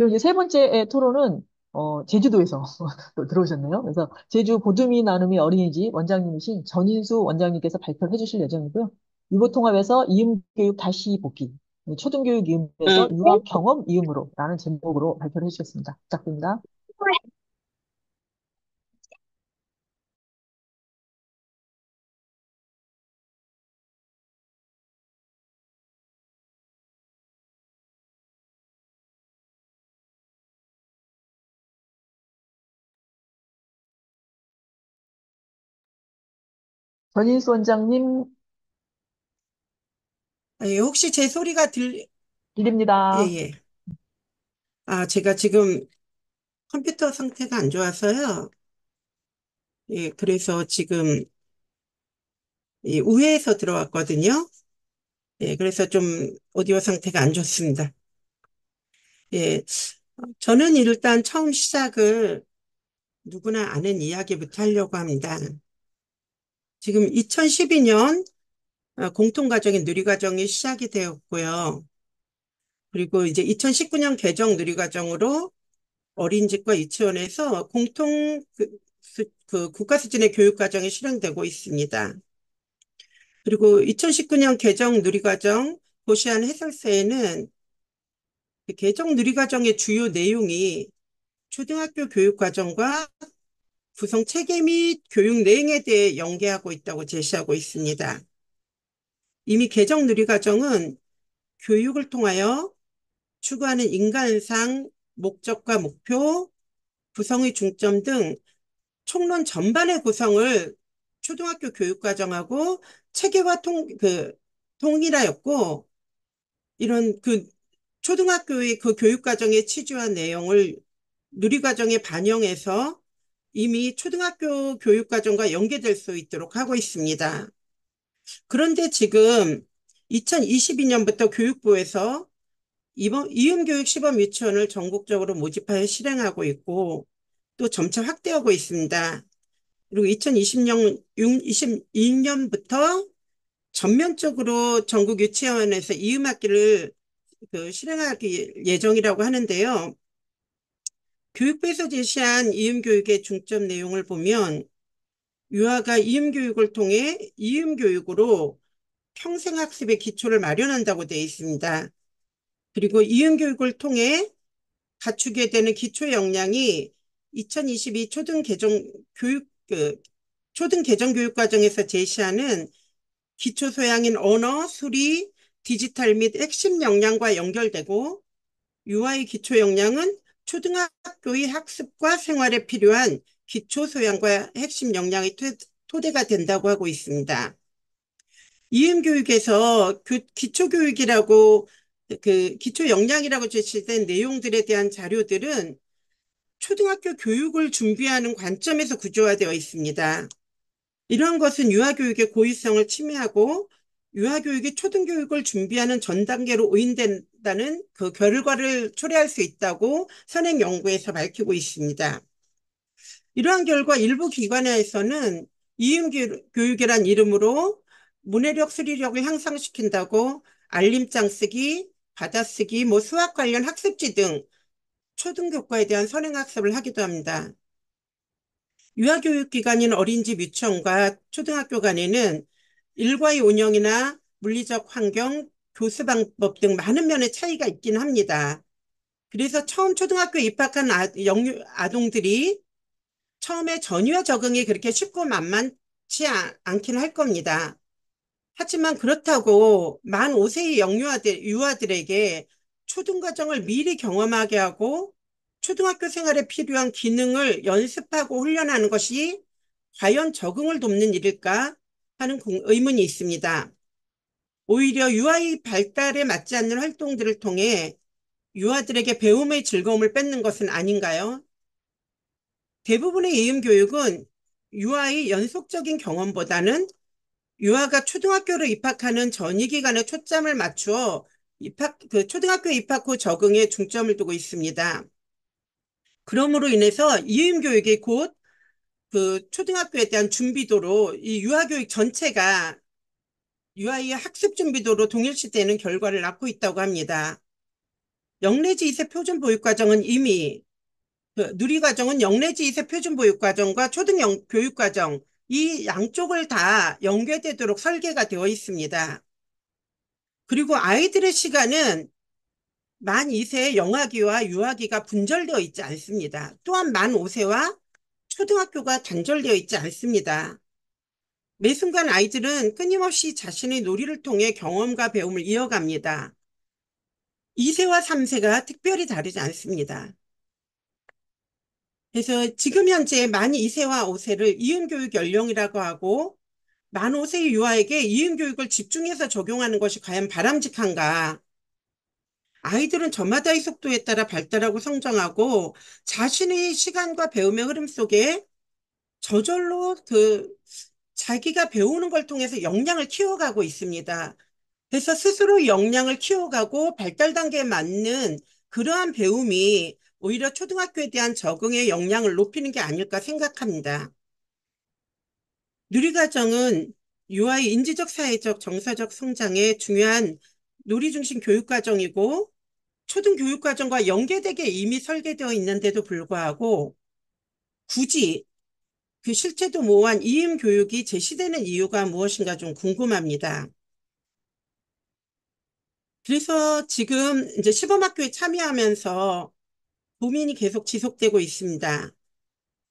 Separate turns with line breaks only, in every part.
그리고 이제 세 번째 토론은 제주도에서 또 들어오셨네요. 그래서 제주 보듬이 나눔이 어린이집 원장님이신 전인수 원장님께서 발표를 해주실 예정이고요. 유보통합에서 이음교육 다시 복귀, 초등교육 이음에서
응.
유아 경험 이음으로라는 제목으로 발표를 해주셨습니다. 부탁드립니다. 전인수 원장님
예, 혹시 제 소리가 예,
드립니다.
예. 아, 제가 지금 컴퓨터 상태가 안 좋아서요. 예, 그래서 지금 이 우회해서 들어왔거든요. 예, 그래서 좀 오디오 상태가 안 좋습니다. 예, 저는 일단 처음 시작을 누구나 아는 이야기부터 하려고 합니다. 지금 2012년 공통가정인 누리과정이 시작이 되었고요. 그리고 이제 2019년 개정 누리과정으로 어린이집과 유치원에서 공통 그 국가 수준의 교육과정이 실행되고 있습니다. 그리고 2019년 개정 누리과정 고시안 해설서에는 그 개정 누리과정의 주요 내용이 초등학교 교육과정과 구성 체계 및 교육 내용에 대해 연계하고 있다고 제시하고 있습니다. 이미 개정 누리과정은 교육을 통하여 추구하는 인간상 목적과 목표, 구성의 중점 등 총론 전반의 구성을 초등학교 교육과정하고 체계화 통일하였고, 이런 그 초등학교의 그 교육과정의 취지와 내용을 누리과정에 반영해서 이미 초등학교 교육과정과 연계될 수 있도록 하고 있습니다. 그런데 지금 2022년부터 교육부에서 이번 이음교육 시범 유치원을 전국적으로 모집하여 실행하고 있고 또 점차 확대하고 있습니다. 그리고 2020년, 22년부터 전면적으로 전국 유치원에서 이음학기를 실행할 예정이라고 하는데요. 교육부에서 제시한 이음교육의 중점 내용을 보면 유아가 이음교육을 통해 이음교육으로 평생학습의 기초를 마련한다고 되어 있습니다. 그리고 이음교육을 통해 갖추게 되는 기초 역량이 2022 초등 개정 교육 과정에서 제시하는 기초 소양인 언어, 수리, 디지털 및 핵심 역량과 연결되고 유아의 기초 역량은 초등학교의 학습과 생활에 필요한 기초 소양과 핵심 역량의 토대가 된다고 하고 있습니다. 이음교육에서 기초교육이라고 기초 역량이라고 제시된 내용들에 대한 자료들은 초등학교 교육을 준비하는 관점에서 구조화되어 있습니다. 이러한 것은 유아교육의 고의성을 침해하고 유아교육이 초등교육을 준비하는 전 단계로 오인된다는 그 결과를 초래할 수 있다고 선행 연구에서 밝히고 있습니다. 이러한 결과 일부 기관에서는 이음교육이란 이름으로 문해력, 수리력을 향상시킨다고 알림장 쓰기, 받아쓰기, 수학 관련 학습지 등 초등교과에 대한 선행학습을 하기도 합니다. 유아교육기관인 어린이집 유치원과 초등학교 간에는 일과의 운영이나 물리적 환경, 교수 방법 등 많은 면의 차이가 있긴 합니다. 그래서 처음 초등학교에 입학한 아동들이 처음에 전유아 적응이 그렇게 쉽고 만만치 않긴 할 겁니다. 하지만 그렇다고 만 5세의 유아들에게 초등과정을 미리 경험하게 하고 초등학교 생활에 필요한 기능을 연습하고 훈련하는 것이 과연 적응을 돕는 일일까 하는 의문이 있습니다. 오히려 유아의 발달에 맞지 않는 활동들을 통해 유아들에게 배움의 즐거움을 뺏는 것은 아닌가요? 대부분의 이음 교육은 유아의 연속적인 경험보다는 유아가 초등학교로 입학하는 전이 기간에 초점을 맞추어 초등학교 입학 후 적응에 중점을 두고 있습니다. 그러므로 인해서 이음 교육이 곧 그 초등학교에 대한 준비도로 이 유아교육 전체가 유아의 학습 준비도로 동일시되는 결과를 낳고 있다고 합니다. 영 내지 2세 표준보육과정은 이미 그 누리과정은 영 내지 2세 표준보육과정과 초등교육과정 이 양쪽을 다 연계되도록 설계가 되어 있습니다. 그리고 아이들의 시간은 만 2세의 영아기와 유아기가 분절되어 있지 않습니다. 또한 만 5세와 초등학교가 단절되어 있지 않습니다. 매 순간 아이들은 끊임없이 자신의 놀이를 통해 경험과 배움을 이어갑니다. 2세와 3세가 특별히 다르지 않습니다. 그래서 지금 현재 만 2세와 5세를 이음교육 연령이라고 하고 만 5세의 유아에게 이음교육을 집중해서 적용하는 것이 과연 바람직한가? 아이들은 저마다의 속도에 따라 발달하고 성장하고 자신의 시간과 배움의 흐름 속에 저절로 자기가 배우는 걸 통해서 역량을 키워가고 있습니다. 그래서 스스로 역량을 키워가고 발달 단계에 맞는 그러한 배움이 오히려 초등학교에 대한 적응의 역량을 높이는 게 아닐까 생각합니다. 누리과정은 유아의 인지적, 사회적, 정서적 성장에 중요한 놀이 중심 교육과정이고 초등교육과정과 연계되게 이미 설계되어 있는데도 불구하고 굳이 그 실체도 모호한 이음 교육이 제시되는 이유가 무엇인가 좀 궁금합니다. 그래서 지금 이제 시범학교에 참여하면서 고민이 계속 지속되고 있습니다.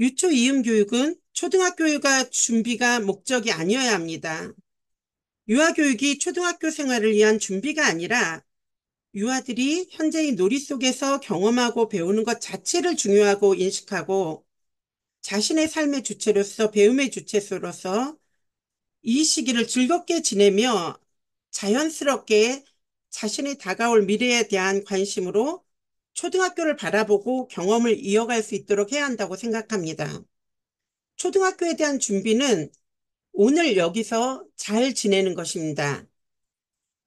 유초 이음 교육은 초등학교가 준비가 목적이 아니어야 합니다. 유아교육이 초등학교 생활을 위한 준비가 아니라 유아들이 현재의 놀이 속에서 경험하고 배우는 것 자체를 중요하고 인식하고 자신의 삶의 주체로서 배움의 주체로서 이 시기를 즐겁게 지내며 자연스럽게 자신의 다가올 미래에 대한 관심으로 초등학교를 바라보고 경험을 이어갈 수 있도록 해야 한다고 생각합니다. 초등학교에 대한 준비는 오늘 여기서 잘 지내는 것입니다.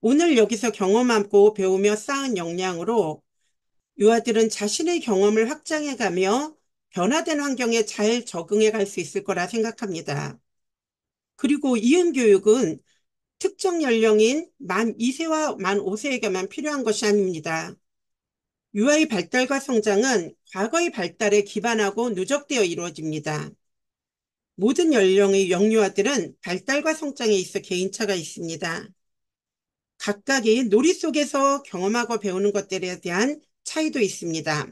오늘 여기서 경험하고 배우며 쌓은 역량으로 유아들은 자신의 경험을 확장해가며 변화된 환경에 잘 적응해 갈 수 있을 거라 생각합니다. 그리고 이음 교육은 특정 연령인 만 2세와 만 5세에게만 필요한 것이 아닙니다. 유아의 발달과 성장은 과거의 발달에 기반하고 누적되어 이루어집니다. 모든 연령의 영유아들은 발달과 성장에 있어 개인차가 있습니다. 각각의 놀이 속에서 경험하고 배우는 것들에 대한 차이도 있습니다.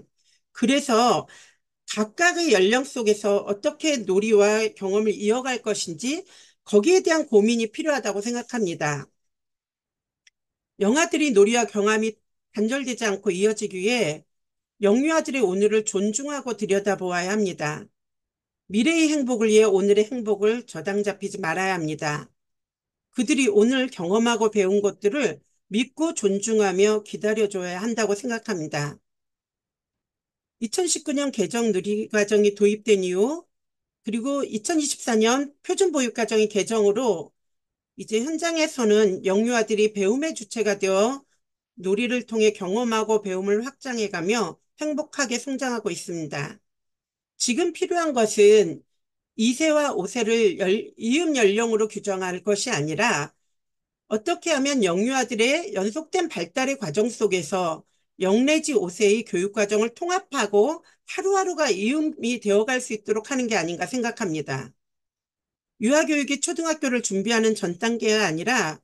그래서 각각의 연령 속에서 어떻게 놀이와 경험을 이어갈 것인지 거기에 대한 고민이 필요하다고 생각합니다. 영아들이 놀이와 경험이 단절되지 않고 이어지기 위해 영유아들의 오늘을 존중하고 들여다보아야 합니다. 미래의 행복을 위해 오늘의 행복을 저당 잡히지 말아야 합니다. 그들이 오늘 경험하고 배운 것들을 믿고 존중하며 기다려줘야 한다고 생각합니다. 2019년 개정 누리과정이 도입된 이후 그리고 2024년 표준보육과정의 개정으로 이제 현장에서는 영유아들이 배움의 주체가 되어 놀이를 통해 경험하고 배움을 확장해가며 행복하게 성장하고 있습니다. 지금 필요한 것은 2세와 5세를 이음 연령으로 규정할 것이 아니라 어떻게 하면 영유아들의 연속된 발달의 과정 속에서 0 내지 5세의 교육과정을 통합하고 하루하루가 이음이 되어갈 수 있도록 하는 게 아닌가 생각합니다. 유아교육이 초등학교를 준비하는 전 단계가 아니라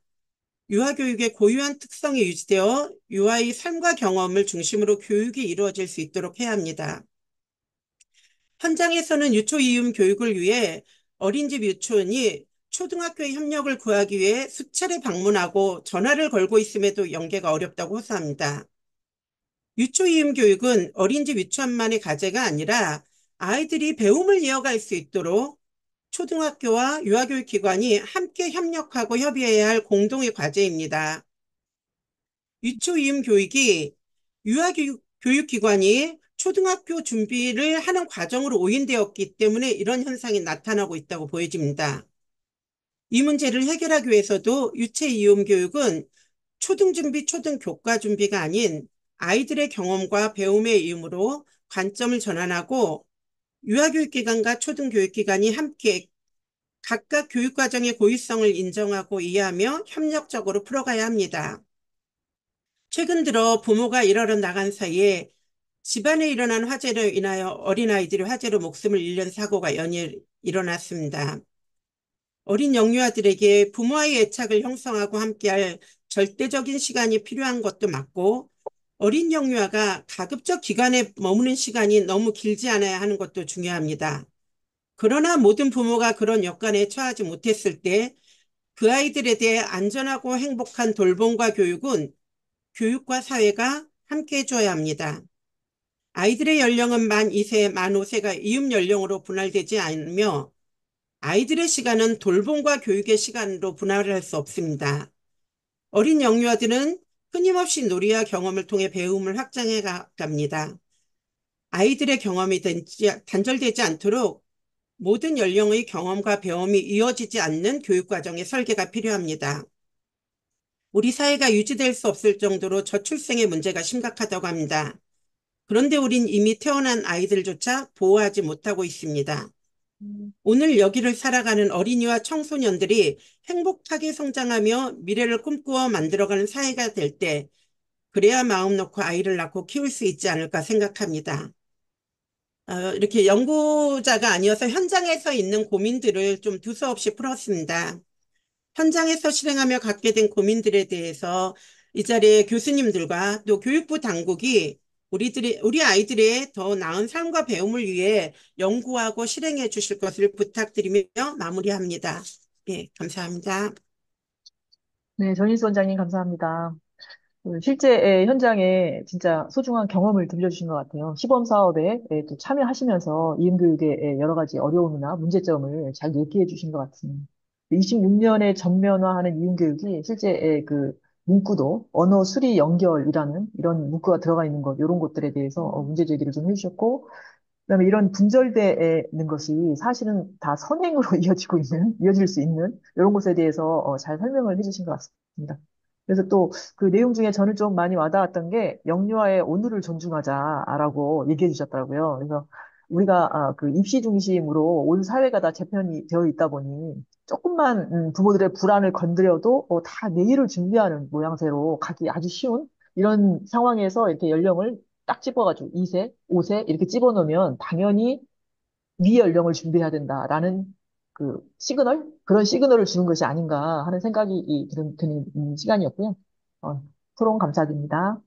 유아교육의 고유한 특성이 유지되어 유아의 삶과 경험을 중심으로 교육이 이루어질 수 있도록 해야 합니다. 현장에서는 유초이음 교육을 위해 어린이집 유치원이 초등학교의 협력을 구하기 위해 수차례 방문하고 전화를 걸고 있음에도 연계가 어렵다고 호소합니다. 유초이음 교육은 어린이집 유치원만의 과제가 아니라 아이들이 배움을 이어갈 수 있도록 초등학교와 유아교육기관이 함께 협력하고 협의해야 할 공동의 과제입니다. 유초이음 교육이 유아교육기관이 초등학교 준비를 하는 과정으로 오인되었기 때문에 이런 현상이 나타나고 있다고 보여집니다. 이 문제를 해결하기 위해서도 유체이음 교육은 초등준비, 초등교과 준비가 아닌 아이들의 경험과 배움의 이음으로 관점을 전환하고 유아교육기관과 초등교육기관이 함께 각각 교육과정의 고유성을 인정하고 이해하며 협력적으로 풀어가야 합니다. 최근 들어 부모가 일하러 나간 사이에 집안에 일어난 화재로 인하여 어린아이들이 화재로 목숨을 잃는 사고가 연일 일어났습니다. 어린 영유아들에게 부모와의 애착을 형성하고 함께할 절대적인 시간이 필요한 것도 맞고, 어린 영유아가 가급적 기관에 머무는 시간이 너무 길지 않아야 하는 것도 중요합니다. 그러나 모든 부모가 그런 여건에 처하지 못했을 때 그 아이들에 대해 안전하고 행복한 돌봄과 교육은 교육과 사회가 함께 해줘야 합니다. 아이들의 연령은 만 2세, 만 5세가 이음 연령으로 분할되지 않으며 아이들의 시간은 돌봄과 교육의 시간으로 분할할 수 없습니다. 어린 영유아들은 끊임없이 놀이와 경험을 통해 배움을 확장해 갑니다. 아이들의 경험이 단절되지 않도록 모든 연령의 경험과 배움이 이어지지 않는 교육과정의 설계가 필요합니다. 우리 사회가 유지될 수 없을 정도로 저출생의 문제가 심각하다고 합니다. 그런데 우린 이미 태어난 아이들조차 보호하지 못하고 있습니다.
음,
오늘 여기를 살아가는 어린이와 청소년들이 행복하게 성장하며 미래를 꿈꾸어 만들어가는 사회가 될 때, 그래야 마음 놓고 아이를 낳고 키울 수 있지 않을까 생각합니다. 이렇게 연구자가 아니어서 현장에서 있는 고민들을 좀 두서없이 풀었습니다. 현장에서 실행하며 갖게 된 고민들에 대해서 이 자리에 교수님들과 또 교육부 당국이 우리 아이들의 더 나은 삶과 배움을 위해 연구하고 실행해 주실 것을 부탁드리며 마무리합니다. 예, 감사합니다.
네, 전인수 원장님 감사합니다. 실제 현장에 진짜 소중한 경험을 들려주신 것 같아요. 시범 사업에 또 참여하시면서 이음교육의 여러 가지 어려움이나 문제점을 잘 얘기해 주신 것 같습니다. 26년에 전면화하는 이음교육이 실제 그 문구도 언어 수리 연결이라는 이런 문구가 들어가 있는 것, 이런 것들에 대해서 문제 제기를 좀 해주셨고, 그다음에 이런 분절되는 것이 사실은 다 선행으로 이어질 수 있는 이런 것에 대해서 잘 설명을 해주신 것 같습니다. 그래서 또 그 내용 중에 저는 좀 많이 와닿았던 게 영유아의 오늘을 존중하자라고 얘기해 주셨더라고요. 그래서 우리가 그 입시 중심으로 온 사회가 다 재편이 되어 있다 보니 조금만 부모들의 불안을 건드려도 다 내일을 준비하는 모양새로 가기 아주 쉬운 이런 상황에서 이렇게 연령을 딱 집어가지고 2세, 5세 이렇게 집어넣으면 당연히 위 연령을 준비해야 된다라는 그 시그널? 그런 시그널을 주는 것이 아닌가 하는 생각이 드는 시간이었고요. 토론 감사드립니다.